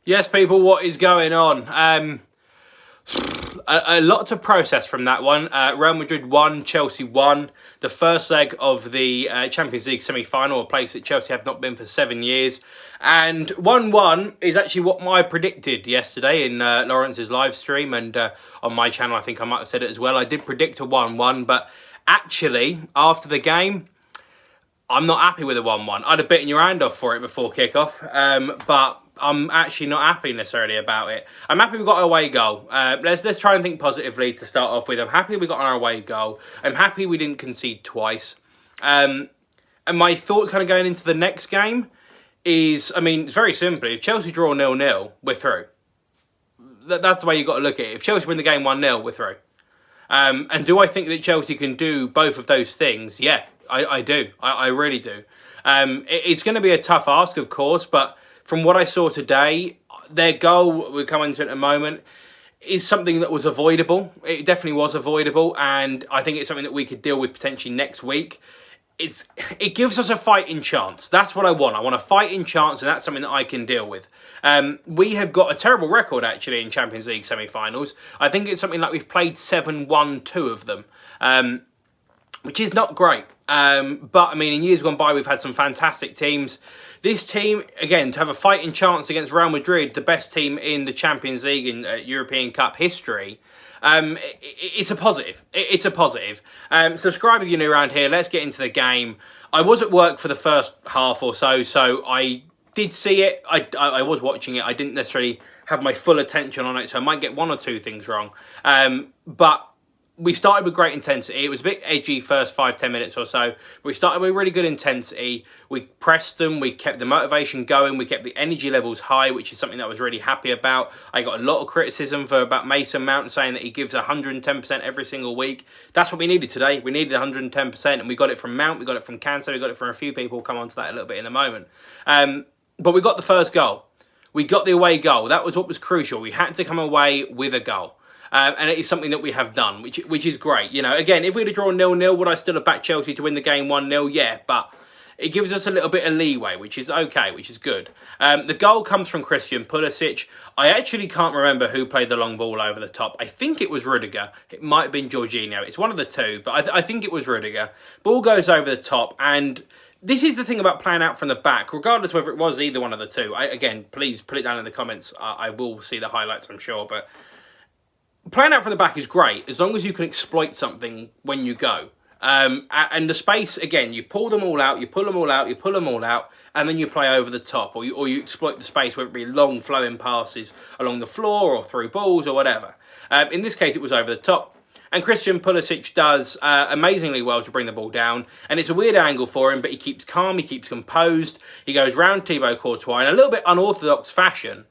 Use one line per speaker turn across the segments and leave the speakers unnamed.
Yes, people, what is going on? A lot to process from that one. Real Madrid won, Chelsea won. The first leg of the Champions League semi-final, a place that Chelsea have not been for 7 years. And 1-1 is actually what I predicted yesterday in Lawrence's live stream. And on my channel, I think I might have said it as well. I did predict a 1-1, but actually, after the game, I'm not happy with a 1-1. I'd have bitten your hand off for it before kickoff, but I'm actually not happy necessarily about it. I'm happy we got our away goal. Let's try and think positively to start off with. I'm happy we got our away goal. I'm happy we didn't concede twice. And my thoughts kind of going into the next game is, I mean, it's very simple. If Chelsea draw 0-0, we're through. That's the way you've got to look at it. If Chelsea win the game 1-0, we're through. And do I think that Chelsea can do both of those things? Yeah, I do. I really do. It's going to be a tough ask, of course, but from what I saw today, their goal, we'll come into it in a moment, is something that was avoidable. It definitely was avoidable, and I think it's something that we could deal with potentially next week. It gives us a fighting chance. That's what I want. I want a fighting chance, and that's something that I can deal with. We have got a terrible record, actually, in Champions League semi-finals. I think it's something like we've played 7-1-2 of them, which is not great. But, I mean, in years gone by, we've had some fantastic teams. This team, again, to have a fighting chance against Real Madrid, the best team in the Champions League and European Cup history, it's a positive. It's a positive. Subscribe if you're new around here. Let's get into the game. I was at work for the first half or so I did see it. I was watching it. I didn't necessarily have my full attention on it, so I might get one or two things wrong. But we started with great intensity. It was a bit edgy first 5-10 minutes or so. We started with really good intensity. We pressed them. We kept the motivation going. We kept the energy levels high, which is something that I was really happy about. I got a lot of criticism about Mason Mount saying that he gives 110% every single week. That's what we needed today. We needed 110%, and we got it from Mount. We got it from Cancer. We got it from a few people. We'll come on to that a little bit in a moment. But we got the first goal. We got the away goal. That was what was crucial. We had to come away with a goal. And it is something that we have done, which is great. You know, again, if we'd have drawn 0-0, would I still have backed Chelsea to win the game 1-0? Yeah, but it gives us a little bit of leeway, which is okay, which is good. The goal comes from Christian Pulisic. I actually can't remember who played the long ball over the top. I think it was Rudiger. It might have been Jorginho. It's one of the two, but I think it was Rudiger. Ball goes over the top, and this is the thing about playing out from the back, regardless whether it was either one of the two. Again, please put it down in the comments. I will see the highlights, I'm sure, but playing out from the back is great, as long as you can exploit something when you go. And the space, again, you pull them all out, you pull them all out, you pull them all out, and then you play over the top, or you exploit the space, whether it be long flowing passes along the floor or through balls or whatever. In this case, it was over the top. And Christian Pulisic does amazingly well to bring the ball down. And it's a weird angle for him, but he keeps calm, he keeps composed. He goes round Thibaut Courtois in a little bit unorthodox fashion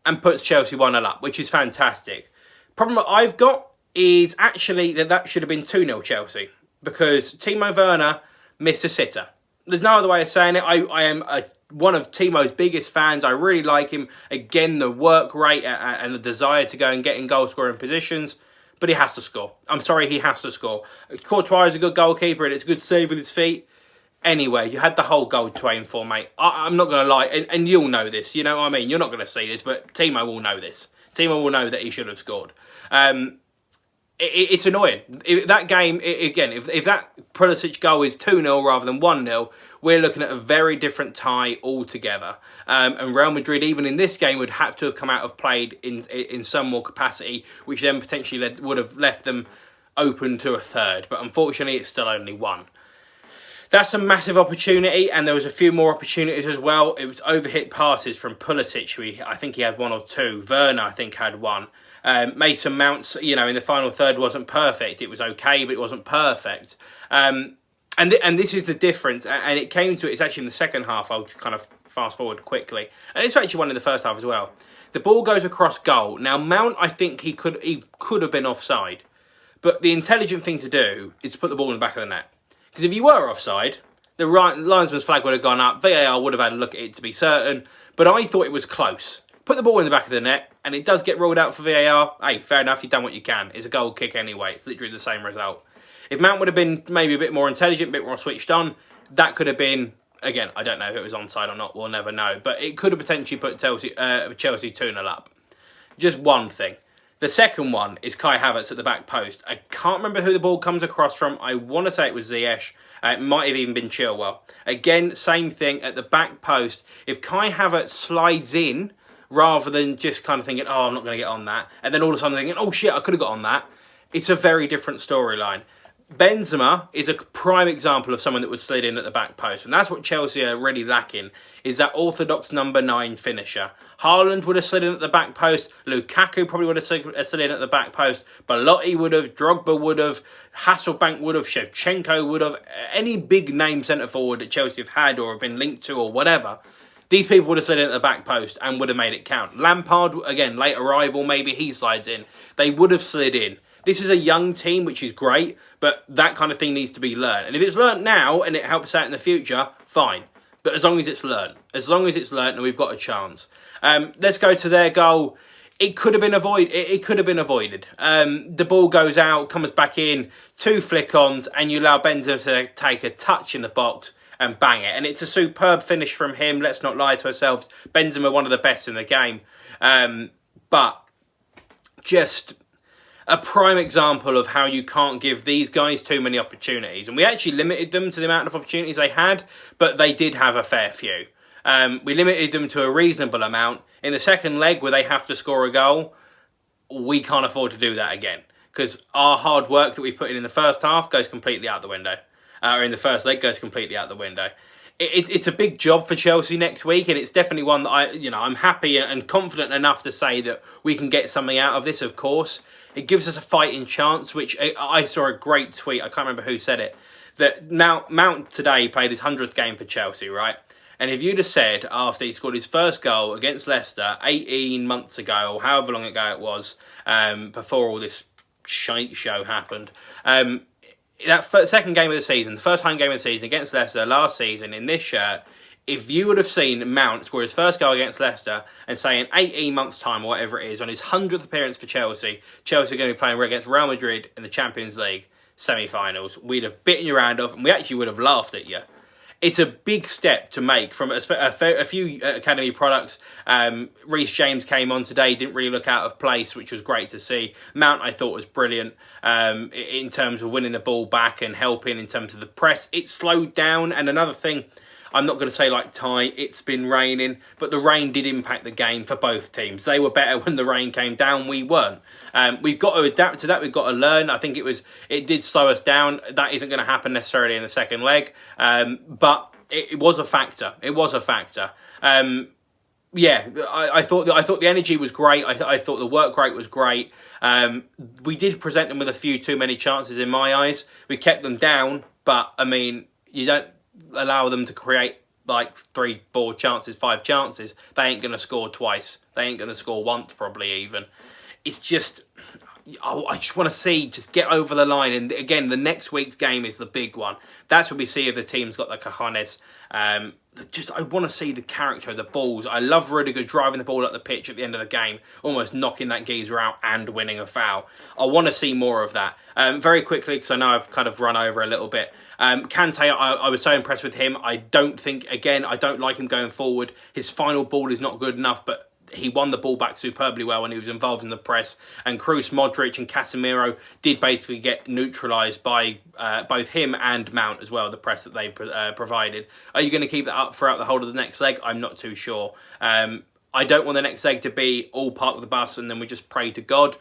and puts Chelsea 1-0 up, which is fantastic. Problem that I've got is actually that should have been 2-0 Chelsea, because Timo Werner missed a sitter. There's no other way of saying it. I am one of Timo's biggest fans. I really like him. Again, the work rate and the desire to go and get in goal-scoring positions, but he has to score. I'm sorry, he has to score. Courtois is a good goalkeeper, and it's a good save with his feet. Anyway, you had the whole goal to aim for, mate. I'm not going to lie, and you'll know this. You know what I mean? You're not going to see this, but Timo will know this. Timo will know that he should have scored. It's annoying. That game, again, if that Pulisic goal is 2-0 rather than 1-0, we're looking at a very different tie altogether. And Real Madrid, even in this game, would have to have come out of played in some more capacity, which then potentially would have left them open to a third. But unfortunately, it's still only one. That's a massive opportunity, and there was a few more opportunities as well. It was overhit passes from Pulisic. I think he had one or two. Werner, I think, had one. Mason Mount, you know, in the final third wasn't perfect. It was okay, but it wasn't perfect. And this is the difference. And it came to it. It's actually in the second half. I'll kind of fast forward quickly. And it's actually one in the first half as well. The ball goes across goal. Now, Mount, I think he could have been offside. But the intelligent thing to do is to put the ball in the back of the net. Because if you were offside, the linesman's flag would have gone up. VAR would have had a look at it to be certain. But I thought it was close. Put the ball in the back of the net, and it does get ruled out for VAR. Hey, fair enough, you've done what you can. It's a goal kick anyway. It's literally the same result. If Mount would have been maybe a bit more intelligent, a bit more switched on, that could have been again, I don't know if it was onside or not. We'll never know. But it could have potentially put Chelsea 2-0 up. Just one thing. The second one is Kai Havertz at the back post. I can't remember who the ball comes across from. I want to say it was Ziyech. It might have even been Chilwell. Again, same thing at the back post. If Kai Havertz slides in, rather than just kind of thinking, oh, I'm not going to get on that, and then all of a sudden thinking, oh shit, I could have got on that, it's a very different storyline. Benzema is a prime example of someone that would slid in at the back post, and that's what Chelsea are really lacking, is that orthodox number 9 finisher. Haaland would have slid in at the back post, Lukaku probably would have slid in at the back post, Belotti would have, Drogba would have, Hasselbank would have, Shevchenko would have, any big name centre forward that Chelsea have had or have been linked to or whatever. These people would have slid in at the back post and would have made it count. Lampard, again, late arrival, maybe he slides in. They would have slid in. This is a young team, which is great, but that kind of thing needs to be learned. And if it's learnt now and it helps out in the future, fine. But as long as it's learnt. As long as it's learnt and we've got a chance. Let's go to their goal. It could have been avoided. It could have been avoided. The ball goes out, comes back in, 2 flick-ons, and you allow Benzema to take a touch in the box and bang it. And it's a superb finish from him. Let's not lie to ourselves. Benzema, one of the best in the game. But just a prime example of how you can't give these guys too many opportunities. And we actually limited them to the amount of opportunities they had, but they did have a fair few. We limited them to a reasonable amount. In the second leg, where they have to score a goal, we can't afford to do that again. Because our hard work that we put in the first half goes completely out the window. Or in the first leg goes completely out the window. It's a big job for Chelsea next week, and it's definitely one that I'm happy and confident enough to say that we can get something out of this, of course. It gives us a fighting chance, which I saw a great tweet, I can't remember who said it, that Mount today played his 100th game for Chelsea, right? And if you'd have said, after he scored his first goal against Leicester 18 months ago, or however long ago it was, before all this shite show happened, that second game of the season, the first home game of the season against Leicester last season in this shirt, if you would have seen Mount score his first goal against Leicester and say in 18 months' time or whatever it is, on his 100th appearance for Chelsea, Chelsea are going to be playing against Real Madrid in the Champions League semi-finals, we'd have bitten your hand off and we actually would have laughed at you. It's a big step to make from a few academy products. Reece James came on today, didn't really look out of place, which was great to see. Mount, I thought, was brilliant in terms of winning the ball back and helping in terms of the press. It slowed down, and another thing, I'm not going to say like Ty, it's been raining, but the rain did impact the game for both teams. They were better when the rain came down, we weren't. We've got to adapt to that, we've got to learn. I think it did slow us down. That isn't going to happen necessarily in the second leg, but it was a factor. It was a factor. Yeah, I thought the energy was great. I thought the work rate was great. We did present them with a few too many chances in my eyes. We kept them down, but I mean, you don't allow them to create like 3, 4 chances, 5 chances. They ain't going to score twice. They ain't going to score once, probably even. It's just, I just want to see, just get over the line. And again, the next week's game is the big one. That's when we see if the team's got the cojones. I want to see the character of the balls. I love Rudiger driving the ball up the pitch at the end of the game, almost knocking that geezer out and winning a foul. I want to see more of that. Very quickly, because I know I've kind of run over a little bit. Kante, I was so impressed with him. I don't like him going forward. His final ball is not good enough, but he won the ball back superbly well when he was involved in the press. And Kroos, Modric and Casemiro did basically get neutralised by both him and Mount as well, the press that they provided. Are you going to keep that up throughout the whole of the next leg? I'm not too sure. I don't want the next leg to be all park the bus and then we just pray to God.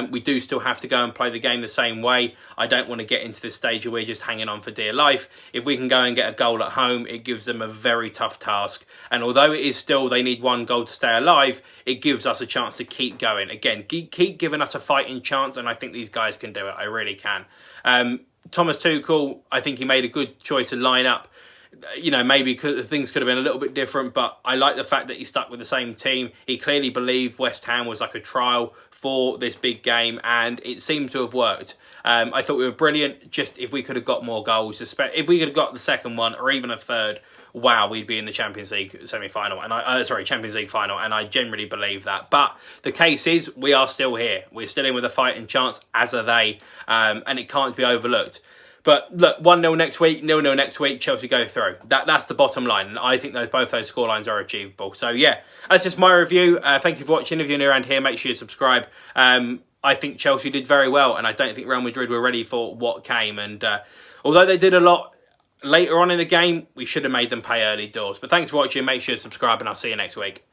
We do still have to go and play the game the same way. I don't want to get into this stage where we're just hanging on for dear life. If we can go and get a goal at home, it gives them a very tough task. And although it is still, they need 1 goal to stay alive, it gives us a chance to keep going. Again, keep giving us a fighting chance, and I think these guys can do it. I really can. Thomas Tuchel, I think he made a good choice to line up. Maybe things could have been a little bit different, but I like the fact that he stuck with the same team. He clearly believed West Ham was like a trial for this big game, and it seemed to have worked. I thought we were brilliant. Just if we could have got more goals, if we could have got the second one or even a third, wow, we'd be in the Champions League semi-final. And Champions League final, and I generally believe that. But the case is, we are still here. We're still in with a fighting chance, as are they, and it can't be overlooked. But look, 1-0 next week, 0-0 next week, Chelsea go through. That's the bottom line. And I think both those scorelines are achievable. So yeah, that's just my review. Thank you for watching. If you're new around here, make sure you subscribe. I think Chelsea did very well, and I don't think Real Madrid were ready for what came. And although they did a lot later on in the game, we should have made them pay early doors. But thanks for watching. Make sure to subscribe, and I'll see you next week.